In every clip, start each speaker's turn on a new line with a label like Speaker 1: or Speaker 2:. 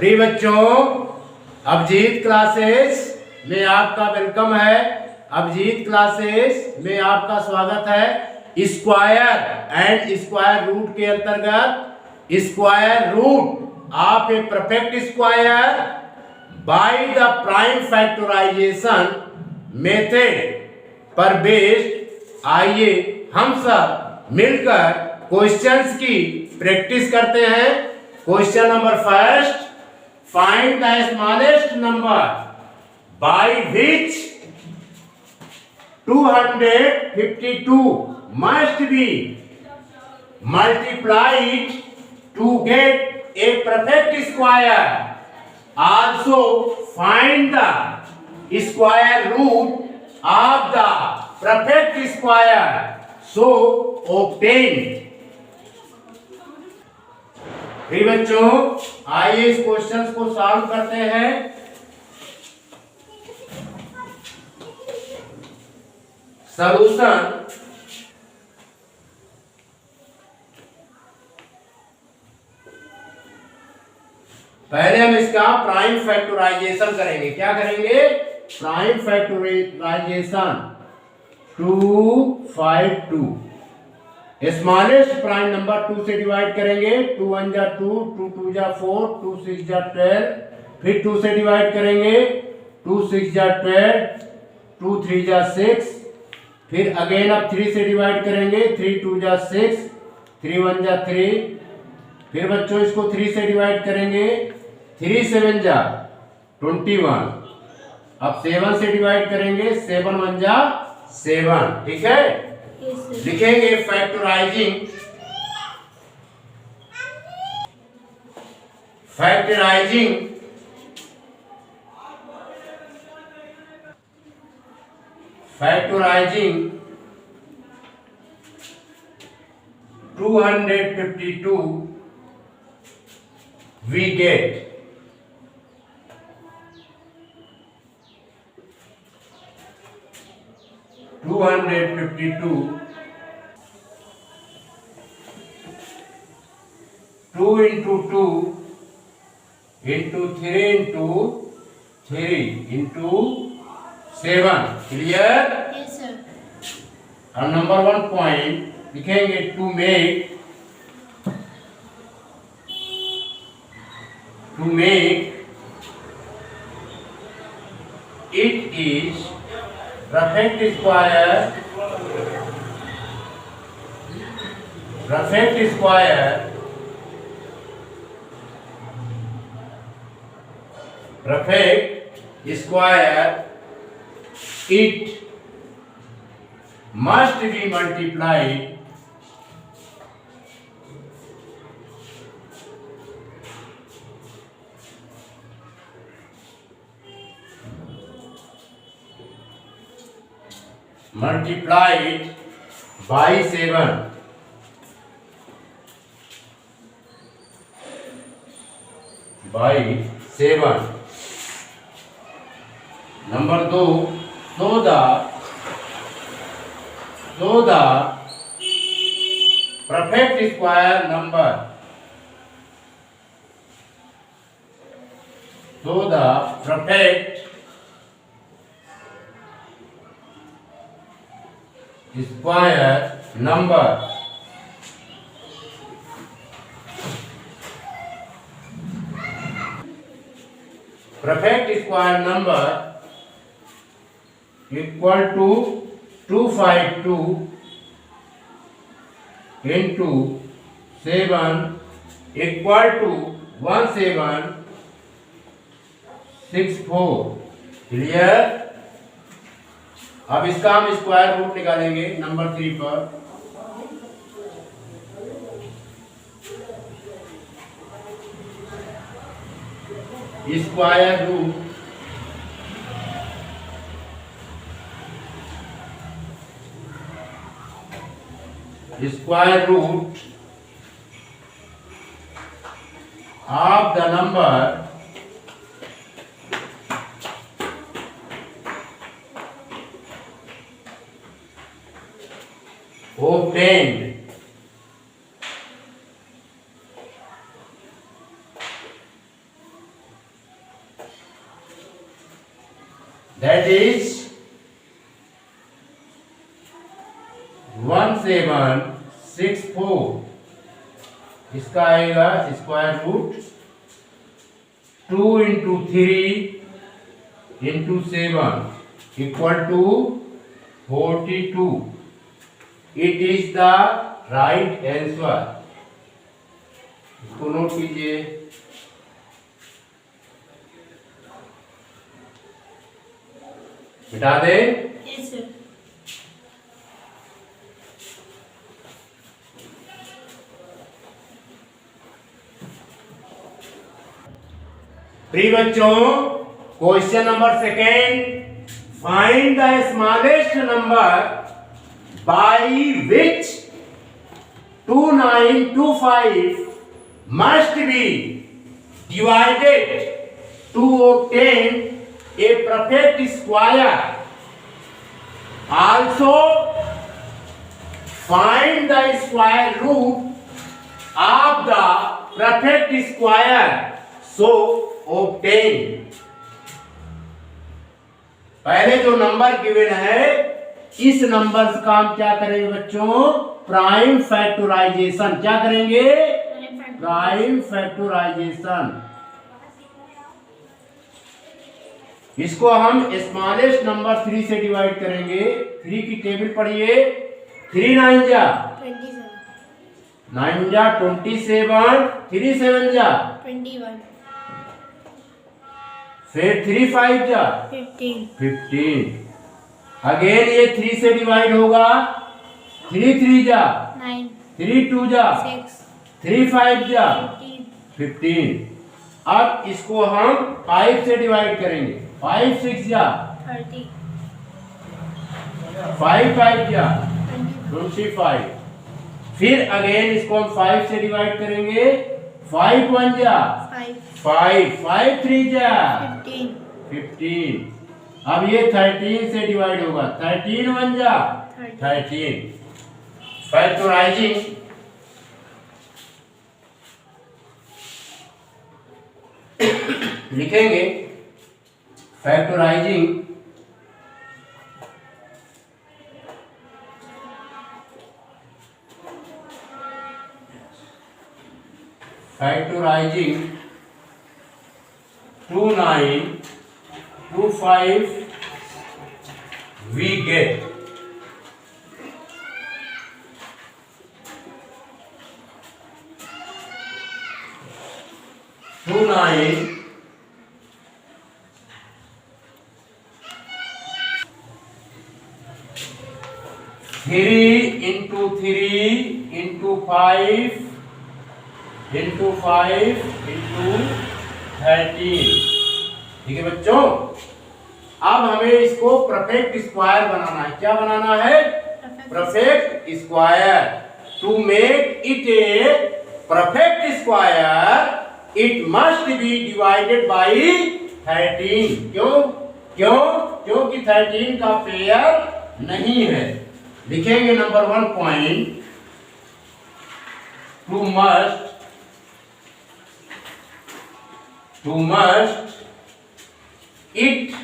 Speaker 1: प्रिय बच्चों, अभिजीत क्लासेस में आपका वेलकम है। अभिजीत क्लासेस में आपका स्वागत है। स्क्वायर एंड स्क्वायर रूट के अंतर्गत square root of a perfect square by the prime factorization method पर बेस्ड आइए हम सब मिलकर क्वेश्चंस की प्रैक्टिस करते हैं। Question number first, find the smallest number by which 252 must be multiplied to get a perfect square. Also find the square root of the perfect square. So obtain. प्रिय बच्चों, आइए इस क्वेश्चन को solve करते हैं। Solution, पहले हम इसका प्राइम फैक्टराइजेशन करेंगे। क्या करेंगे? Prime factorization 252 smallest prime number 2 से डिवाइड करेंगे। 2 1 जा 2, 2 2 जा 4, 2 6 जा 12, फिर 2 से डिवाइड करेंगे। 2 6 जा 12, 2 3 जा 6, फिर अगेन अब 3 से डिवाइड करेंगे। 3 2 जा 6, 3 1 जा 3, फिर बच्चों इसको 3 से डिवाइड करेंगे। 3 7 जा 21, अब 7 से डिवाइड करेंगे। 7 1 जा 7, ठीक है। लिखेंगे factorising factorising 252 we get 252 2 into 2 into 3 into 3 into 7, clear?
Speaker 2: Yes sir.
Speaker 1: और नंबर 1 पॉइंट लिखेंगे to make it is perfect square it must be multiplied by 7. Number 2, so the perfect square number equal to 252 into 7 equal to 1764, clear. अब इसका हम square root निकालेंगे number 3 पर। Square root of the number obtained that is 1764। इसका आएगा square root 2 into 3 into 7 equal to 42। It is the right answer. इसको note कीजिए। मिटा दे।
Speaker 2: Yes, sir.
Speaker 1: प्रिय बच्चों, question number second, find the smallest number by which 2925 must be divided to obtain a perfect square. Also find the square root of the perfect square. So obtain। पहले जो number given है, इस number का हम क्या करेंगे बच्चों? Prime factorization. क्या करेंगे? Prime factorization. इसको हम स्मॉलेस्ट नंबर 3 से डिवाइड करेंगे। 3 की टेबल पढ़िए। 3 9 जा 9 जा 27, 3 7 जा
Speaker 2: 21,
Speaker 1: फिर 3 5 जा 15। अगेन ये 3 से डिवाइड होगा। 3 3 जा
Speaker 2: 9,
Speaker 1: 3 2 जा
Speaker 2: 6,
Speaker 1: 3 5 जा
Speaker 2: 15,
Speaker 1: 15। अब इसको हम 5 से डिवाइड करेंगे। 5 6 जा
Speaker 2: 30,
Speaker 1: 5 5 जा
Speaker 2: 21,
Speaker 1: 25। फिर अगेन इसको हम 5 से डिवाइड करेंगे। 5 1 जा
Speaker 2: 5,
Speaker 1: 5 5 3 जा
Speaker 2: 15,
Speaker 1: 15। अब ये 13 से डिवाइड होगा। 13 1 जा 13। फैक्टराइजिंग लिखेंगे। Factorising factorising 2925 we get 29 3 into 3 into 5 into 5 into 13। ठीक है बच्चों, अब हमें इसको परफेक्ट स्क्वायर बनाना है। क्या बनाना है? Perfect square. To make it a perfect square it must be divided by 13। क्यों? क्योंकि 13 का पेयर नहीं है। लिखेंगे number 1 point, two must it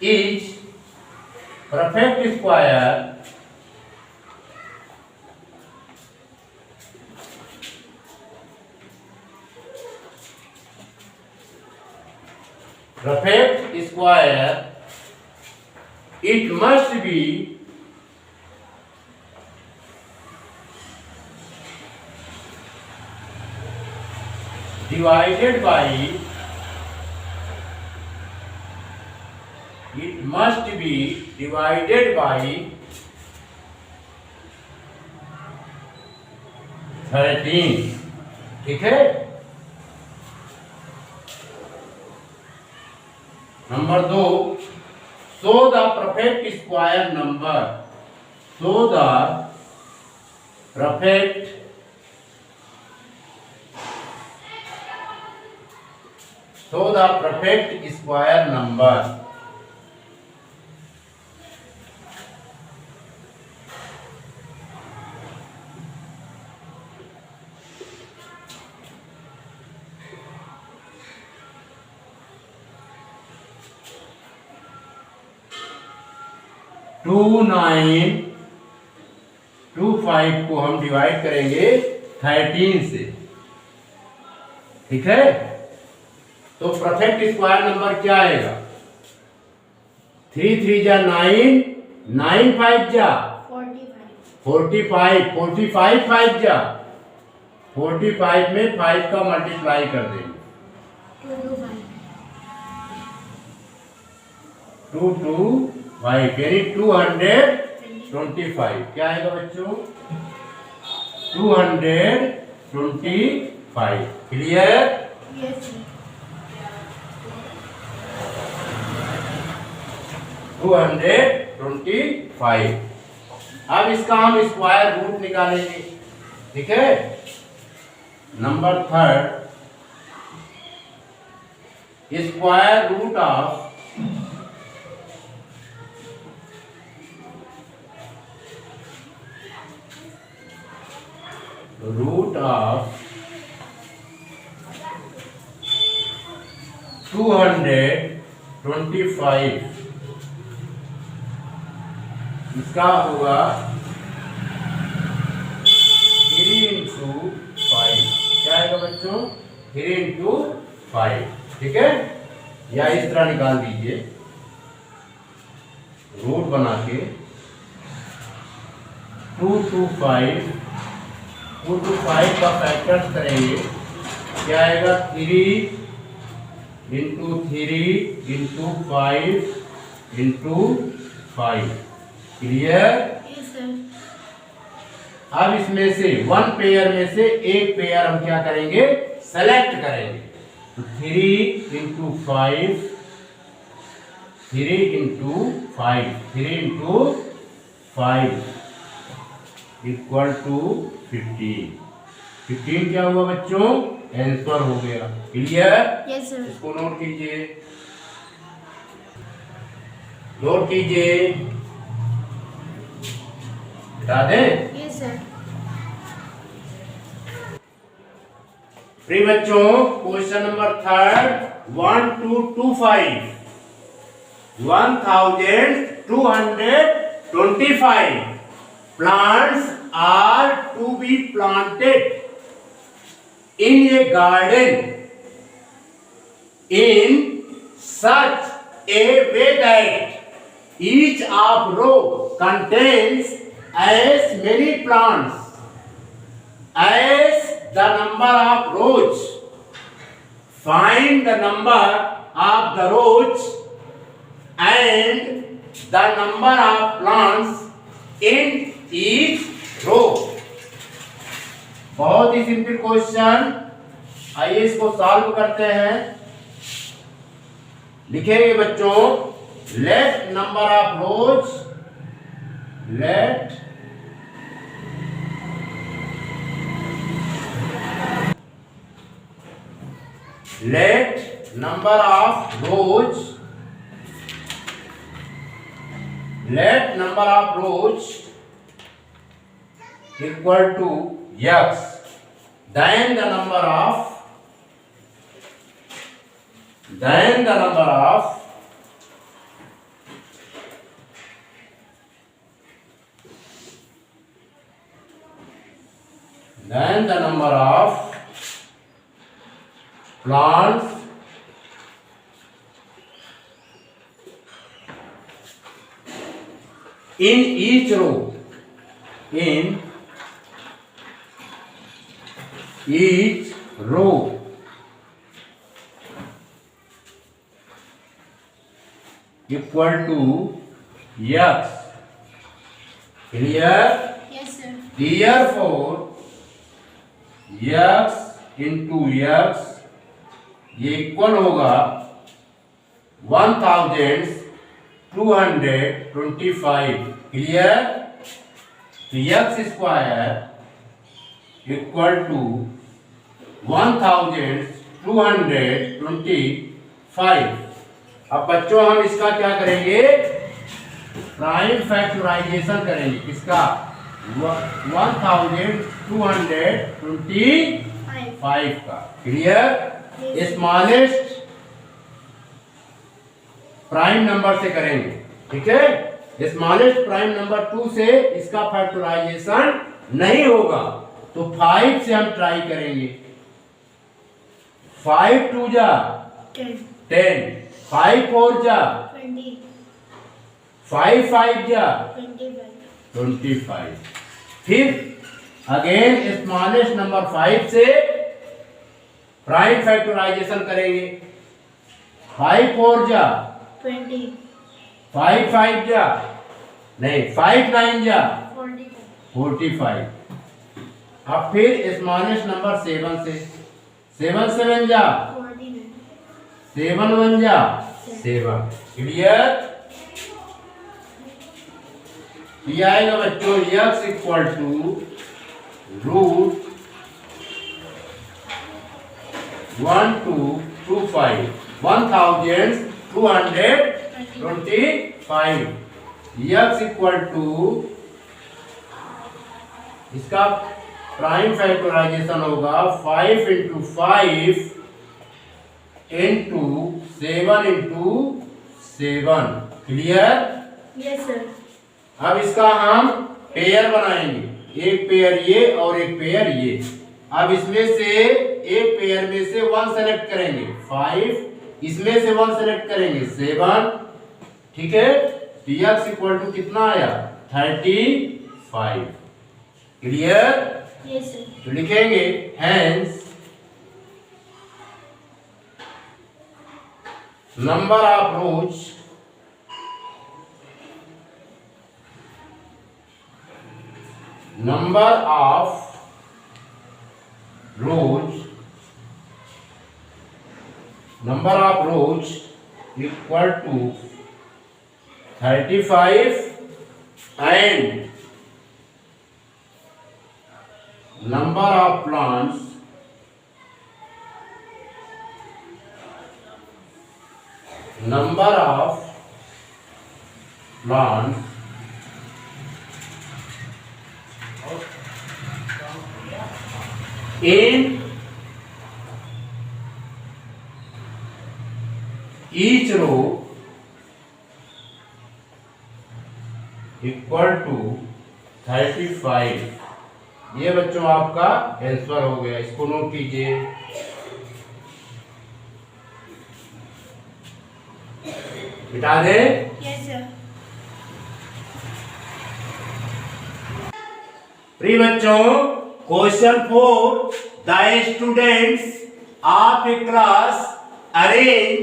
Speaker 1: is perfect square it must be divided by 13। ठीक है। Number 2, show the perfect square number. Show the perfect square number. 2925 को हम डिवाइड करेंगे 13 से, ठीक है। तो परफेक्ट स्क्वायर नंबर क्या आएगा? 3 3 जा 9, 9 5 जा
Speaker 2: 45
Speaker 1: 45 5 जा 45 में 5 का मल्टीप्लाई कर देंगे 2 2 5 यानी 225। क्या आएगा बच्चों? 225। क्लियर?
Speaker 2: Yes, sir.
Speaker 1: 225। अब इसका हम स्क्वायर रूट निकालेंगे, ठीक है। Number third, square root of root of 225 इसका होगा 3 into 5। क्या आएगा बच्चों? 3 into 5, ठीक है। या इस तरह निकाल दीजिए रूट बना के 2 to 5 का फैक्टर्स करेंगे। क्या आएगा? 3 into 3 into 5 into 5। Clear?
Speaker 2: Yes, sir.
Speaker 1: अब इसमें से वन पेयर में से एक पेयर हम क्या करेंगे? सेलेक्ट करेंगे। तो 3 into 5 3 into 5 3 into 5 equal to 15। 15 क्या हुआ बच्चों? आंसर हो गया। क्लियर?
Speaker 2: Yes, sir.
Speaker 1: इसको नोट कीजिए, नोट कीजिए, बता दें।
Speaker 2: Yes, sir.
Speaker 1: प्रिय बच्चों, question number third 1225 1225 plants are to be planted in a garden in such a way that each of row contains as many plants as the number of rows. Find the number of the rows and the number of plants in each row. बहुत ही simple question, आइए इसको solve करते हैं। लिखेंगे बच्चों, let number of rows, let number of rows, let number of rows equal to x, then the number of plants in each row, in each row equal to x. Clear?
Speaker 2: Yes, sir.
Speaker 1: Therefore x into x ये equal होगा 1225। Clear? तो x square equal to 1225। अब बच्चों हम इसका क्या करेंगे? Prime factorisation करेंगे। किसका? 1225 का। क्लियर? स्मॉलेस्ट प्राइम नंबर से करेंगे, ठीक है। स्मॉलेस्ट प्राइम नंबर 2 से इसका फैक्टराइजेशन नहीं होगा, तो 5 से हम ट्राई करेंगे। 5 2 जा 10, 5 4 जा
Speaker 2: 20,
Speaker 1: 5 5 जा
Speaker 2: 25,
Speaker 1: 25। फिर अगेन स्मॉलेस्ट नंबर 5 से प्राइम फैक्टराइजेशन करेंगे। 5 4 जा
Speaker 2: 20,
Speaker 1: 5 5 जा नहीं 5 9 जा
Speaker 2: 45,
Speaker 1: 45। अब फिर स्मॉलेस्ट नंबर 7 से 7 7 जा
Speaker 2: 49,
Speaker 1: 7 1 जा 7। क्लियर? ये आएगा बच्चों x equal to root 1225 1225। x equal to इसका प्राइम फैक्टराइजेशन होगा 5 into 5 into 7 into 7। Clear?
Speaker 2: yes sir,
Speaker 1: अब इसका हम पेयर बनाएंगे, एक पेयर ये और एक पेयर ये। अब इसमें से एक पेयर में से 1 सेलेक्ट करेंगे 5, इसमें से 1 सेलेक्ट करेंगे 7। ठीक है, तो x इक्वल टू कितना आया 35। क्लियर?
Speaker 2: yes sir,
Speaker 1: तो लिखेंगे hence number of rose equal to 35 and number of plants in each row equal to 35। ये बच्चों आपका आंसर हो गया, इसको नोट कीजिए। मिटा दे।
Speaker 2: yes sir,
Speaker 1: प्रिय बच्चों, question 4, the students of A class arrange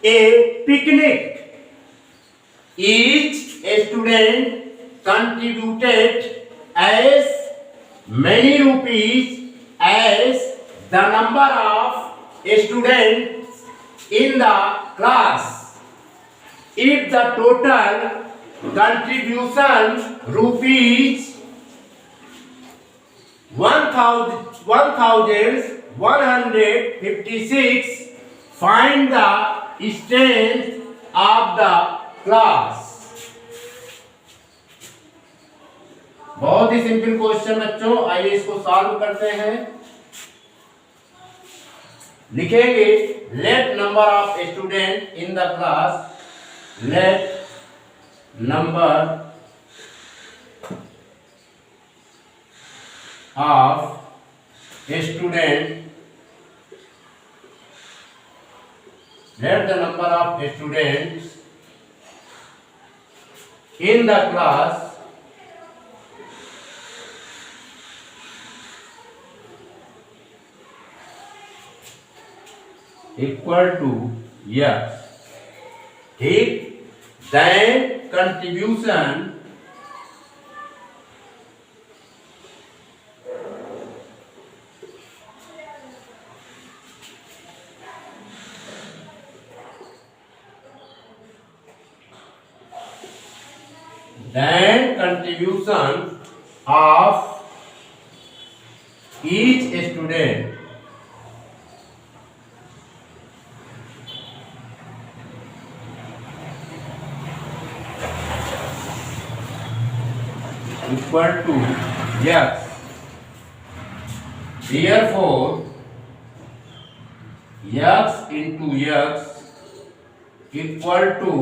Speaker 1: A picnic. Each student contributed as many rupees as the number of students in the class. If the total contribution rupees 1156, find the strength of the class. बहुत ही simple question बच्चों, आइए इसको solve करते हैं। लिखेंगे late number of student in the class, late number of student, let the number of students in the class equal to x. ठीक, then contribution of each student equal to x. Therefore, x into x equal to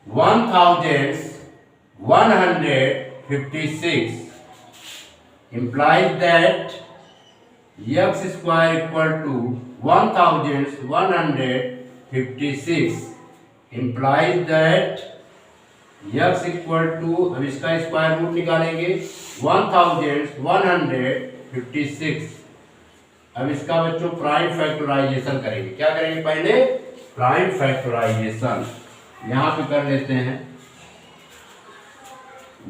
Speaker 1: 1156 implies that x square equal to 1156 implies that x equal to, अब इसका square root निकालेंगे 1156। अब इसका बच्चों prime factorisation करेंगे। क्या करेंगे? पहले प्राइम फैक्टराइजेशन यहां पे कर लेते हैं।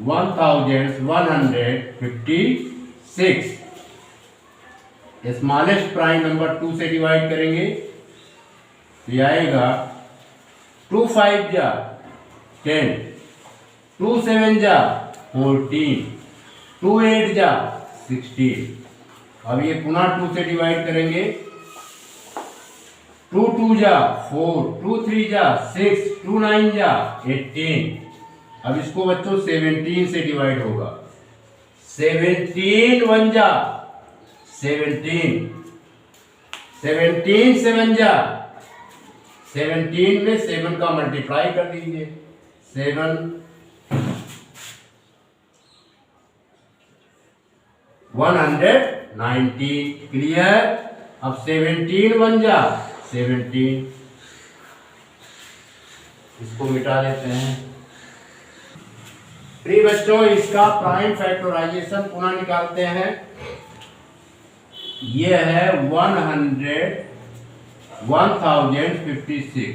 Speaker 1: 1156 स्मॉलेस्ट प्राइम नंबर 2 से डिवाइड करेंगे तो ये आएगा 2 5 जा 10, 2 7 जा 14, 2 8 जा 16। अब ये पुनः 2 से डिवाइड करेंगे। 2 2 जा 4, 2 3 जा 6, 2 9 जा 18। अब इसको बच्चों 17 से डिवाइड होगा। 17 1 जा 17, 17 7 जा 17 में 7 का मल्टीप्लाई कर दीजिए। 7 119। क्लियर? अब 17 1 जा 17, इसको मिटा देते हैं। प्रिय बच्चों, इसका प्राइम फैक्टराइजेशन पुनः निकालते हैं। ये है 1056।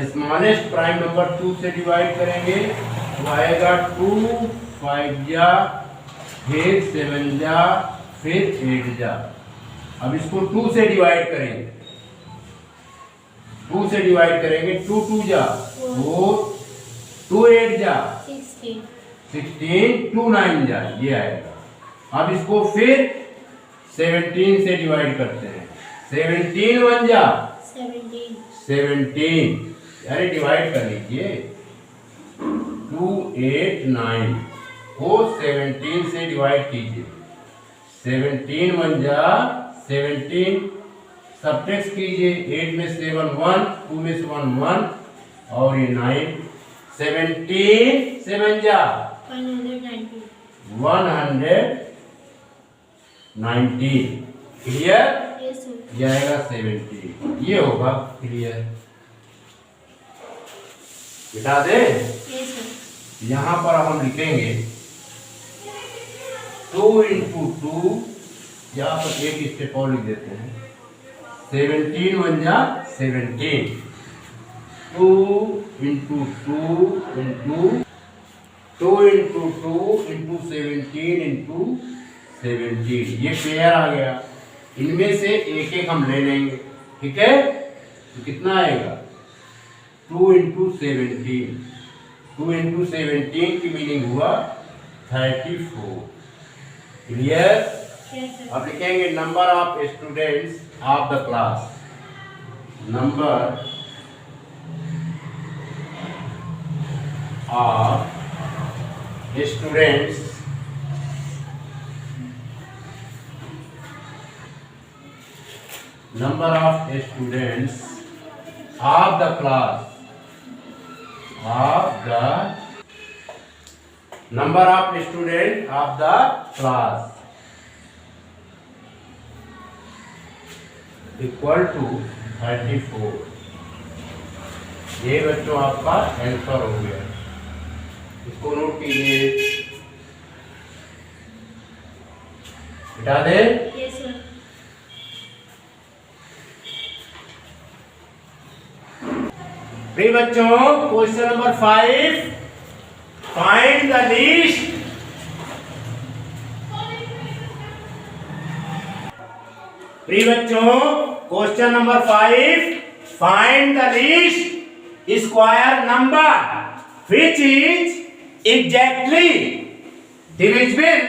Speaker 1: स्मॉलेस्ट प्राइम नंबर 2 से डिवाइड करेंगे तो आएगा 2 5 जा, फिर 7 जा, फिर 8 जा। अब इसको 2 से डिवाइड करेंगे। 2 से डिवाइड करेंगे 2 2 जा 4, 2 8 जा 16, 2 9 जा, ये आएगा। अब इसको फिर 17 से डिवाइड करते हैं। 17 1 जा 17, अरे डिवाइड कर लीजिए। 2 8 9 को 17 से डिवाइड कीजिए। 17 1 जा 17, सबट्रैक्ट कीजिए। 8 में 7 1, 2 में 7 1 और ये 9। 17 7 जा 119। क्लियर? ये आएगा 70, ये होगा। क्लियर? मिटा दे। यहां पर हम लिखेंगे 2 इंटू 2, यहाँ पर एक स्टेप और लिख देते हैं। 17 1 जा 17, 2 into 2 into 2 into 2 into 17 into 17, ये पेयर आ गया। इनमें से एक एक हम ले लेंगे। ठीक है? तो कितना आएगा? 2 इंटू 17, 2 इंटू 17 की मीनिंग हुआ 34। क्लियर? अब लिखेंगे number of students of the class. Number of students number of students of the class, number of students of the class equal to 34। ये बच्चों आपका आंसर हो गया। इसको नोट कीजिए। मिटा दे। प्रिय बच्चों, question number 5, find the least. प्रिय बच्चों, question number 5, find the least square number which is exactly divisible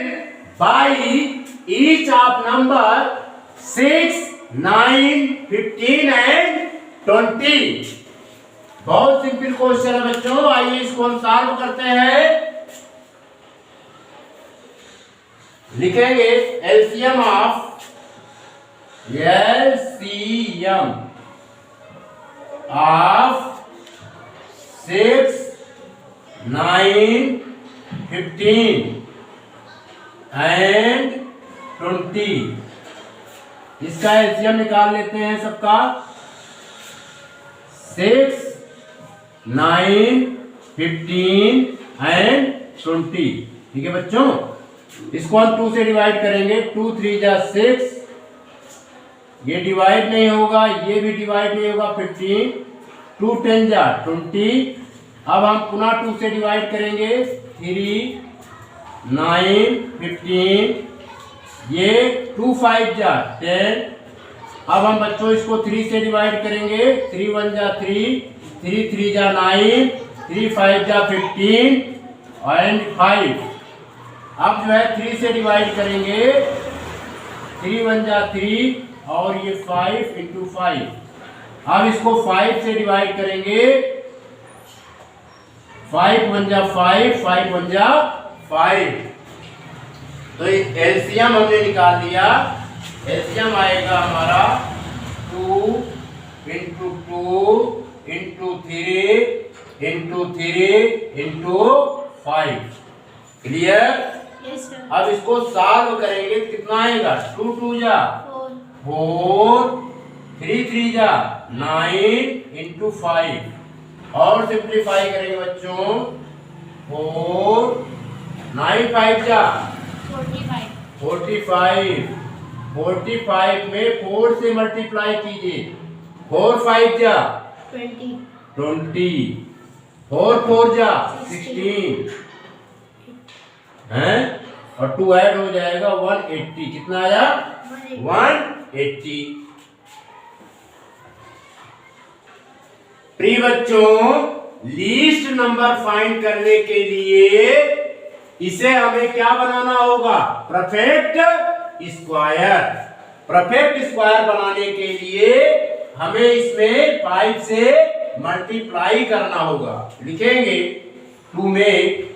Speaker 1: by each of number 6, 9, 15 and 20। बहुत सिंपल क्वेश्चन है बच्चों, आइए इसको हम सॉल्व करते हैं। लिखेंगे एलसीएम ऑफ 6, 9, 15 and 20। इसका एलसीएम निकाल लेते हैं सबका। 6, 9, 15 एंड 20। ठीक है बच्चों, इसको हम 2 से डिवाइड करेंगे। 2 3 जा 6, ये डिवाइड नहीं होगा, ये भी डिवाइड नहीं होगा। 15, 2 10 जा 20। अब हम पुनः 2 से डिवाइड करेंगे। 3, 9, 15, ये 2 5 जा 10। अब हम बच्चों इसको 3 से डिवाइड करेंगे। 3 1 जा 3, 3 3 जा 9, 3 5 जा 15 एंड 5। अब जो है 3 से डिवाइड करेंगे। 3 1 जा 3 और ये 5 इंटू 5। अब इसको 5 से डिवाइड करेंगे। 5 1 जा 5, 5 1 जा 5। तो एलसीएम हमने निकाल लिया। एलसीएम आएगा हमारा 2 into 2 into 3 into 3 into 5। Clear?
Speaker 2: Yes, sir.
Speaker 1: अब इसको सॉल्व करेंगे तो कितना आएगा? 2 2 जा
Speaker 2: 4,
Speaker 1: 4, 3 3 जा 9 इंटू 5 और सिंप्लीफाई करेंगे बच्चों। 4 9 5 जा
Speaker 2: 45,
Speaker 1: 45। 45 में 4 से मल्टीप्लाई कीजिए। 4 5 जा
Speaker 2: 20,
Speaker 1: 20, 4 4 जा 16 हैं, और 2 ऐड हो जाएगा 180। कितना आया? 180। प्रिय बच्चों, लीस्ट नंबर फाइंड करने के लिए इसे हमें क्या बनाना होगा? Perfect square. परफेक्ट स्क्वायर बनाने के लिए हमें इसमें 5 से मल्टीप्लाई करना होगा। लिखेंगे to make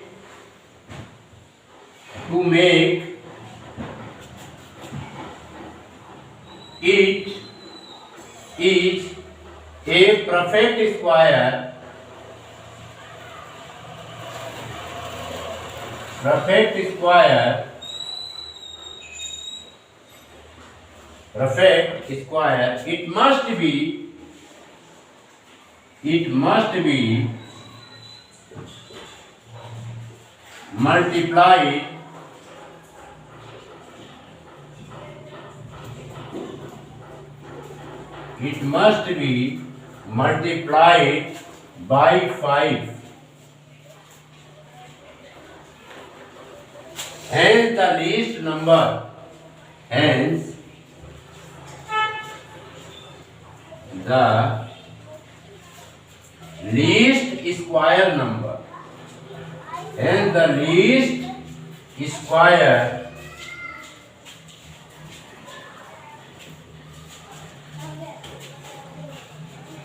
Speaker 1: it is a perfect square it must be multiplied by 5, hence the least number square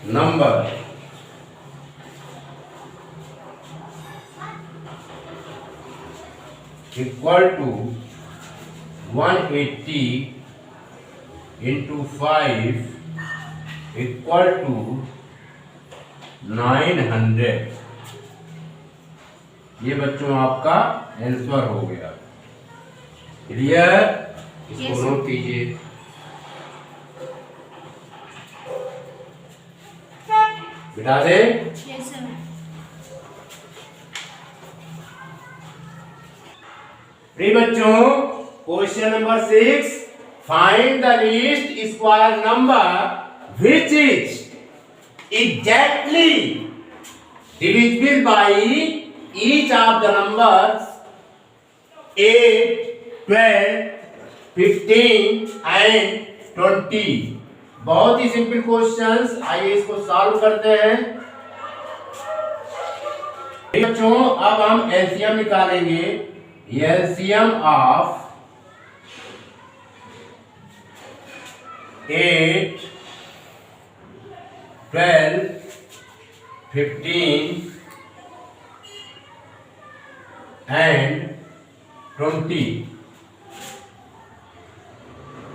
Speaker 1: number equal to 180 into 5 equal to 900। ये बच्चों आपका आंसर हो गया। क्लियर? इसको
Speaker 2: Yes,
Speaker 1: नोट कीजिए। बिठा दे।
Speaker 2: yes, sir.
Speaker 1: प्रिय बच्चों, question number 6, find the least square number which is exactly divisible by each of the numbers 8, 12, 15 and 20। बहुत ही सिंपल क्वेश्चंस, आइए इसको सॉल्व करते हैं। बच्चों, अब हम एलसीएम निकालेंगे। LCM of 8, 12, 15 and 20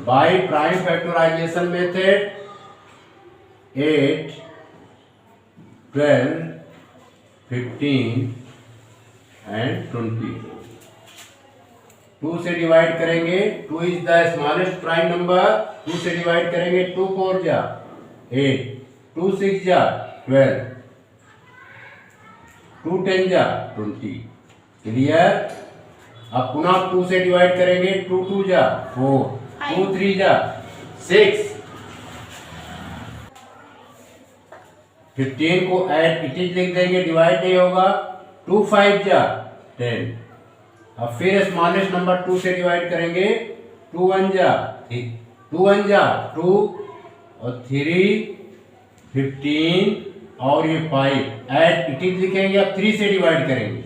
Speaker 1: by prime factorization method। 8, 12, 15 and 20। 2 से डिवाइड करेंगे, 2 is the smallest prime number, 2 से डिवाइड करेंगे, 2 4 जा 8, 2 6 जा 12, 2 10 जा 20। क्लियर। अब पुनः 2 से डिवाइड करेंगे, 2 2 जा 4, 2 3 जा 6, 15 को ऐड इट इज लिख देंगे, डिवाइड नहीं होगा, 2 5 जा 10। अब फिर स्मॉलेस्ट नंबर 2 से डिवाइड करेंगे, 2 1 जा 2 और 3 15 और ये 5 ऐड इट इज लिखेंगे। अब 3 से डिवाइड करेंगे,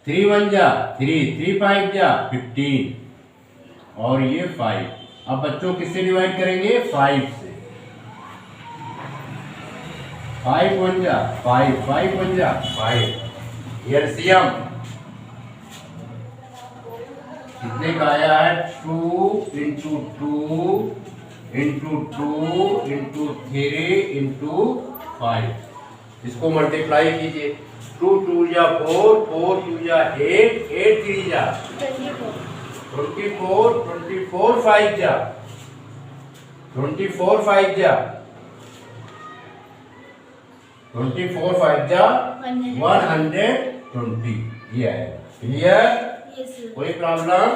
Speaker 1: 3 1 जा 3, 3 5 जा 15 और ये 5। अब बच्चों किससे डिवाइड करेंगे? 5 से। 5 1 जा 5, 5 1 जा 5। एलसीएम कितने का आया है? 2 इंटू 2 इंटू 2 इंटू 3 इंटू 5। इसको मल्टीप्लाई कीजिए। 2 2 जा 4, 4 2 जा 8, 8 3 जा 24, 24 5 जा 24 5 जा 24 5 जा 120। ये है। क्लियर? कोई प्रॉब्लम?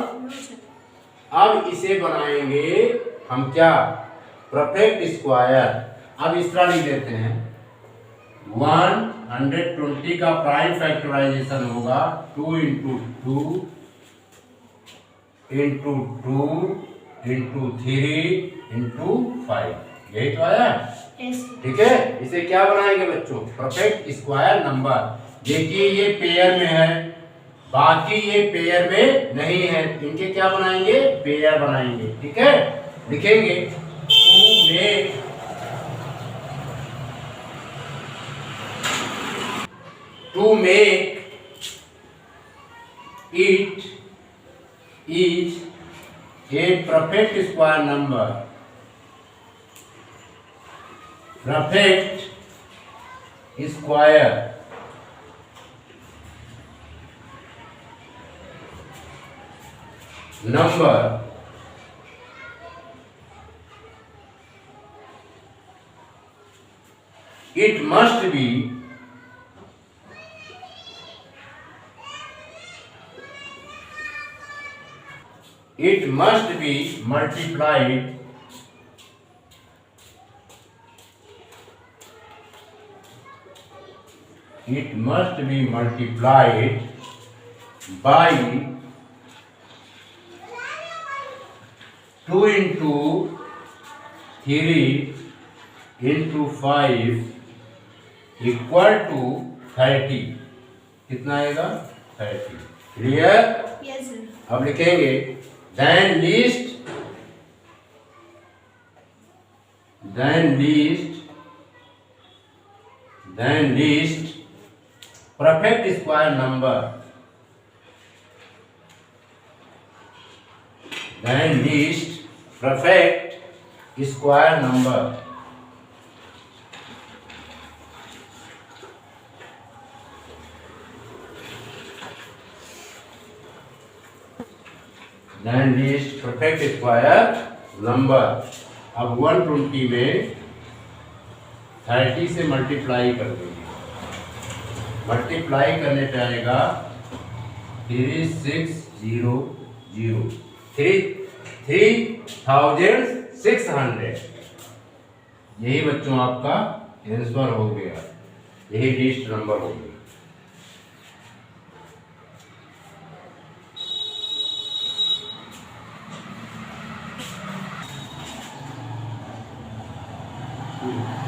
Speaker 1: अब इसे बनाएंगे हम क्या? Perfect square. अब इस तरह लिख देते हैं, 120 का प्राइम फैक्टराइजेशन होगा 2 इंटू 2 इंटू 2 इंटू 3 इंटू 5। यही तो आया। ठीक है। इसे क्या बनाएंगे बच्चों? Perfect square number. देखिए ये पेयर में है, बाकी ये पेयर में नहीं है, इनके क्या बनाएंगे? पेयर बनाएंगे। ठीक है। लिखेंगे to make it is a perfect square number. Perfect square number it must be multiplied by 2 into 3 into 5 equal to 30। कितना आएगा? 30। क्लियर?
Speaker 2: Yes sir.
Speaker 1: अब लिखेंगे then least perfect square number, then least perfect square number then least perfect square number। अब 120 में 30 से multiply कर देंगे। Multiply करने पे आएगा 3600। यही बच्चों आपका आंसर हो गया। यही लीस्ट नंबर हो गया।